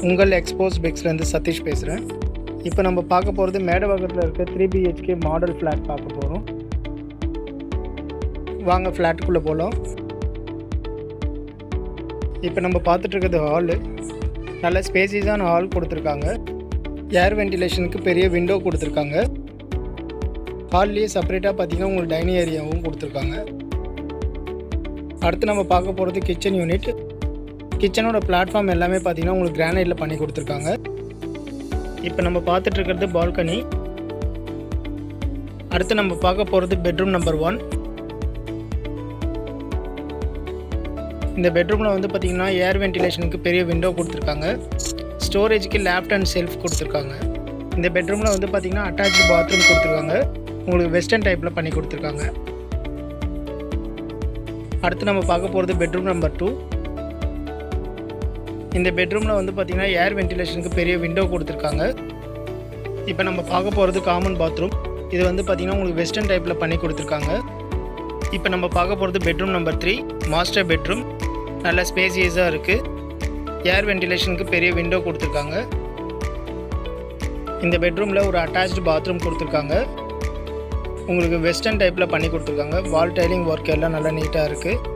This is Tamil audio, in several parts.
உங்கள் எக்ஸ்போஸ் பிக்ஸ்லேருந்து சதீஷ் பேசுகிறேன். இப்போ நம்ம பார்க்க போகிறது மேடவாக்கத்தில் இருக்க 3 BHK மாடல் ஃப்ளாட் பார்க்க போகிறோம். வாங்க ஃப்ளாட்டுக்குள்ளே போகலாம். இப்போ நம்ம பார்த்துட்ருக்கிறது ஹாலு. நல்ல ஸ்பேசியஸான ஹால் கொடுத்துருக்காங்க. ஏர் வென்டிலேஷனுக்கு பெரிய விண்டோ கொடுத்துருக்காங்க. ஹால்லேயே செப்பரேட்டாக பார்த்திங்கன்னா உங்களுக்கு டைனிங் ஏரியாவும் கொடுத்துருக்காங்க. அடுத்து நம்ம பார்க்க போகிறது கிச்சன் யூனிட். கிச்சனோட பிளாட்ஃபார்ம் எல்லாமே பார்த்திங்கன்னா உங்களுக்கு கிரானைட்டில் பண்ணி கொடுத்துருக்காங்க. இப்போ நம்ம பார்த்துட்ருக்கிறது பால்கனி. அடுத்து நம்ம பார்க்க போகிறது பெட்ரூம் நம்பர் 1. இந்த பெட்ரூமில் வந்து பார்த்திங்கன்னா ஏர் வென்டிலேஷனுக்கு பெரிய விண்டோ கொடுத்துருக்காங்க. ஸ்டோரேஜுக்கு லேப்ட் அண்ட் செல்ஃப் கொடுத்துருக்காங்க. இந்த பெட்ரூமில் வந்து பார்த்திங்கன்னா அட்டாச்சு பாத்ரூம் கொடுத்துருக்காங்க. உங்களுக்கு வெஸ்டர்ன் டைப்பில் பண்ணி கொடுத்துருக்காங்க. அடுத்து நம்ம பார்க்க போகிறது பெட்ரூம் நம்பர் 2. இந்த பெட்ரூமில் வந்து பார்த்திங்கன்னா ஏர் வென்டிலேஷனுக்கு பெரிய விண்டோ கொடுத்துருக்காங்க. இப்போ நம்ம பார்க்க போகிறது காமன் பாத்ரூம். இது வந்து பார்த்திங்கன்னா உங்களுக்கு வெஸ்டர்ன் டைப்பில் பண்ணி கொடுத்துருக்காங்க. இப்போ நம்ம பார்க்க போகிறது பெட்ரூம் நம்பர் 3, மாஸ்டர் பெட்ரூம். நல்ல ஸ்பேசியஸாக இருக்குது. ஏர் வென்டிலேஷனுக்கு பெரிய விண்டோ கொடுத்துருக்காங்க. இந்த பெட்ரூமில் ஒரு அட்டாச்டு பாத்ரூம் கொடுத்துருக்காங்க. உங்களுக்கு வெஸ்டர்ன் டைப்பில் பண்ணி கொடுத்துருக்காங்க. வால் டைலிங் ஒர்க் எல்லாம் நல்லா நீட்டாக இருக்குது.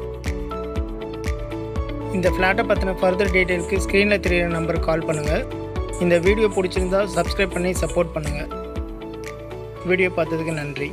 இந்த ஃப்ளாட்டை பற்றின ஃபர்தர் டீட்டெயிலுக்கு ஸ்க்ரீனில் தெரியிற நம்பருக்கு கால் பண்ணுங்கள். இந்த வீடியோ பிடிச்சிருந்தால் சப்ஸ்கிரைப் பண்ணி சப்போர்ட் பண்ணுங்கள். வீடியோ பார்த்ததுக்கு நன்றி.